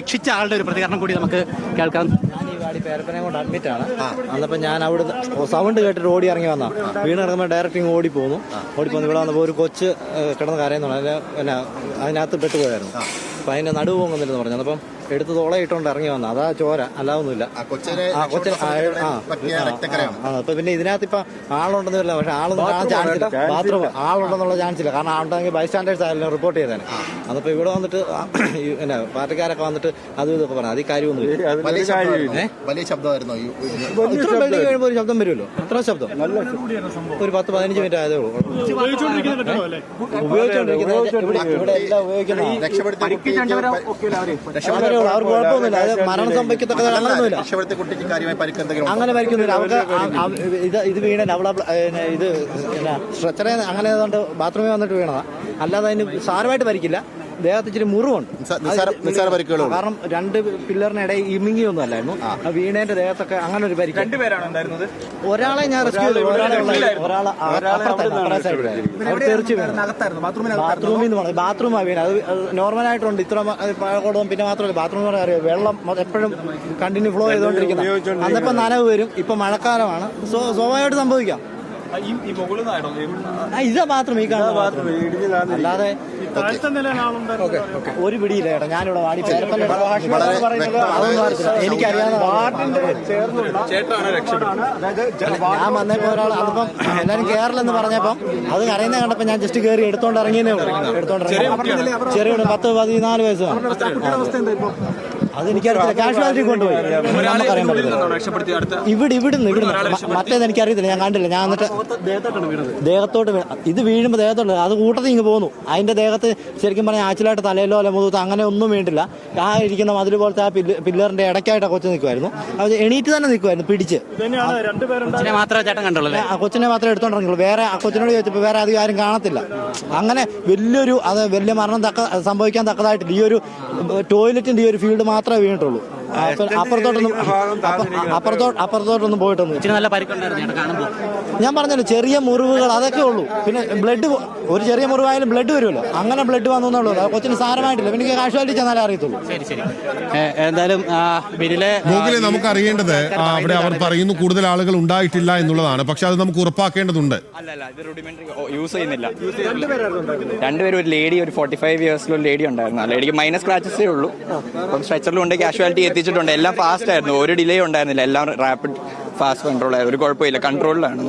രക്ഷിച്ച ആളുടെ ഒരു പ്രതികരണം കൂടി നമുക്ക് കേൾക്കാം. ഞാൻ ഈ വാടി പേരപ്പനെ കൊണ്ട് അഡ്മിറ്റാണ്. അന്നപ്പോൾ ഞാൻ അവിടെ സൗണ്ട് കേട്ടിട്ട് ഓടി ഇറങ്ങി വന്നാ. വീണ് ഇറങ്ങുമ്പോൾ ഡയറക്റ്റ് ഓടിപ്പോന്നു. ഇവിടെ വന്നപ്പോൾ ഒരു കൊച്ച് കിടന്ന് കരയുന്നുണ്ട്. പിന്നെ അതിനകത്ത് പെട്ടുപോയായിരുന്നു. അപ്പം അതിൻ്റെ നടുവ് പോകുന്നില്ലെന്ന് പറഞ്ഞു. അപ്പം എടുത്ത് തോളയിട്ടുകൊണ്ട് ഇറങ്ങി വന്ന അതാ ചോര, അല്ലാതൊന്നുമില്ല. അപ്പൊ പിന്നെ ഇതിനകത്ത് ഇപ്പൊ ആളുണ്ടെന്ന് വരില്ല. പക്ഷെ ആളൊന്നും കാണാൻ ചാൻസ് ഇല്ല. ബാത്റൂം ആളുണ്ടെന്നുള്ള ചാൻസ് ഇല്ല. കാരണം ആളുണ്ടെങ്കിൽ ബൈസ്റ്റാൻഡേഴ്സ് ആയാലും റിപ്പോർട്ട് ചെയ്തേനെ. അതിപ്പോ ഇവിടെ വന്നിട്ട് പിന്നെ പാർട്ടിക്കാരൊക്കെ വന്നിട്ട് അതും ഇതൊക്കെ പറഞ്ഞു. അത് കാര്യമൊന്നുമില്ല. വലിയ ശബ്ദമായിരുന്നു. ഇത്ര ബിൽഡിംഗ് കഴിയുമ്പോൾ ഒരു ശബ്ദം വരുമല്ലോ. എത്ര ശബ്ദം? ഒരു 10-15 മിനിറ്റ് ആയതേ ഉള്ളൂ. ഉപയോഗിച്ചോണ്ടിരിക്കുന്നത് ഇവിടെ എല്ലാം ഉപയോഗിക്കുന്നത് അവർക്ക് കുഴപ്പമൊന്നുമില്ല. അത് മരണം സംഭവിക്കത്തക്ക അങ്ങനെയൊന്നുമില്ല. അങ്ങനെ പരിക്കുന്നില്ല അവർക്ക്. ഇത് വീണ ഇത് സ്ട്രെച്ചറെ അങ്ങനെ ഏതാണ്ട് ബാത്റൂമിൽ വന്നിട്ട് വീണതാ. അല്ലാതെ അതിന് സാരമായിട്ട് പരിക്കില്ല. ദേഹത്ത് ഇച്ചിരി മുറിവുണ്ട്. കാരണം 2 പില്ലറിനിടയിൽ ഇമിങ്ങിയൊന്നും അല്ലായിരുന്നു. വീണേന്റെ ദേഹത്തൊക്കെ അങ്ങനെ ഒരു പരിക്ക്. ഒരാളെ ഞാൻ റെസ്ക്യൂ ചെയ്തു. തെറിച്ച് വീണു. ബാത്റൂമിൽ നിന്ന് പറഞ്ഞു. ബാത്റൂമാണ് വീണത്. അത് നോർമലായിട്ടുണ്ട്. ഇത്ര പഴക്കോടവും പിന്നെ മാത്രമല്ല ബാത്റൂം എന്ന് പറയാം വെള്ളം എപ്പോഴും കണ്ടിന്യൂ ഫ്ലോ ചെയ്തുകൊണ്ടിരിക്കുന്നത്. അന്നപ്പം നനവ് വരും. ഇപ്പൊ മഴക്കാലമാണ്. സ്വാഭാവികമായിട്ട് സംഭവിക്കാം. ഇതാ ബാത്റൂം ഈ കാണുന്ന. അല്ലാതെ ഒരു പിടിയില്ല ചേട്ടാ. ഞാനിവിടെ വാടി ഞാൻ വന്നപ്പോ ഒരാൾ അതിപ്പം എല്ലാരും കേരളെന്ന് പറഞ്ഞപ്പം അത് കരയുന്ന കണ്ടപ്പോ ഞാൻ ജസ്റ്റ് കയറി എടുത്തോണ്ട് ഇറങ്ങിയേ ഉള്ളൂ. ചെറിയ 10-14 വയസ്സാണ്. അതെനിക്കറിയത്തില്ല. കാഷ്വാലിറ്റി കൊണ്ടുപോയി ഇവിടുന്ന് മറ്റേത് എനിക്കറിയത്തില്ല. ഞാൻ കണ്ടില്ല. ഞാൻ എന്നിട്ട് ദേഹത്തോട്ട് ഇത് വീഴുമ്പോൾ ദേഹത്തോട്ട് അത് കൂട്ടത്തിൽ ഇങ്ങ് പോന്നു. അതിന്റെ ദേഹത്ത് ശരിക്കും പറഞ്ഞാൽ ആച്ചിലായിട്ട് തലയിലോ അല്ലെ മുഖത്തോ അങ്ങനെ ഒന്നും വീണ്ടില്ല. ആ ഇരിക്കുന്ന മതിൽ പോലത്തെ ആ പില്ലറിന്റെ ഇടയ്ക്കായിട്ട് ആ കൊച്ചു നിൽക്കുമായിരുന്നു. അത് എണീറ്റ് തന്നെ നിൽക്കുമായിരുന്നു പിടിച്ച്. മാത്രമേ ചേട്ടൻ കണ്ടുള്ളൂ. ആ കൊച്ചിനെ മാത്രമേ എടുത്തോണ്ടിറങ്ങുള്ളൂ. വേറെ ആ കൊച്ചിനോട് ചോദിച്ചപ്പോൾ വേറെ അധികം ആരും കാണത്തില്ല. അങ്ങനെ വലിയ മരണം സംഭവിക്കാൻ തക്കതായിട്ടില്ല. ഈ ഒരു ടോയ്ലറ്റിന്റെ ഈ ഒരു ഫീൽഡ് മാത്രമേ വീണിട്ടുള്ളൂ. അപ്പുറത്തോട്ടൊന്നും പോയിട്ടൊന്നും. നല്ല പരിക്കുണ്ടായിരുന്നു കാണുമ്പോൾ. ഞാൻ പറഞ്ഞല്ലോ ചെറിയ മുറിവുകൾ അതൊക്കെ ഉള്ളൂ. പിന്നെ ബ്ലഡ് ഒരു ചെറിയ മുറിവായാലും ബ്ലഡ് വരുമല്ലോ. അങ്ങനെ ബ്ലഡ് വന്നുള്ളൂ. കൊച്ചിന് സാരമായിട്ടില്ല. എനിക്ക് കാഷ്വാലിറ്റി ചെന്നാലേ അറിയത്തുള്ളൂ. ശരി. എന്തായാലും നമുക്ക് അറിയേണ്ടത് അവിടെ അവർ പറയുന്നു കൂടുതൽ ആളുകൾ ഉണ്ടായിട്ടില്ല എന്നുള്ളതാണ്. പക്ഷെ അത് നമുക്ക് ഉറപ്പാക്കേണ്ടതുണ്ട്. അല്ലല്ല, ഇത് റൂഡിമെന്ററി യൂസ് ചെയ്യുന്നില്ല. 2 പേരും, ഒരു ലേഡി, ഒരു 45 ഇയേഴ്സിലുള്ള ലേഡി ഉണ്ടായിരുന്നു. ആ ലേഡിക്ക് മൈനസ് സ്ക്രാച്ചസേ ഉള്ളൂ. അപ്പം സ്ട്രെച്ചറിലും കൊണ്ട് കാഷ്വാലിറ്റി എത്തിച്ചിട്ടുണ്ട്. എല്ലാം ഫാസ്റ്റ് ആയിരുന്നു. ഒരു ഡിലേ ഉണ്ടായിരുന്നില്ല. എല്ലാം റാപ്പിഡ് ഫാസ്റ്റ് കൺട്രോൾ ആയിരുന്നു. ഒരു കുഴപ്പമില്ല. കൺട്രോളിലാണ്.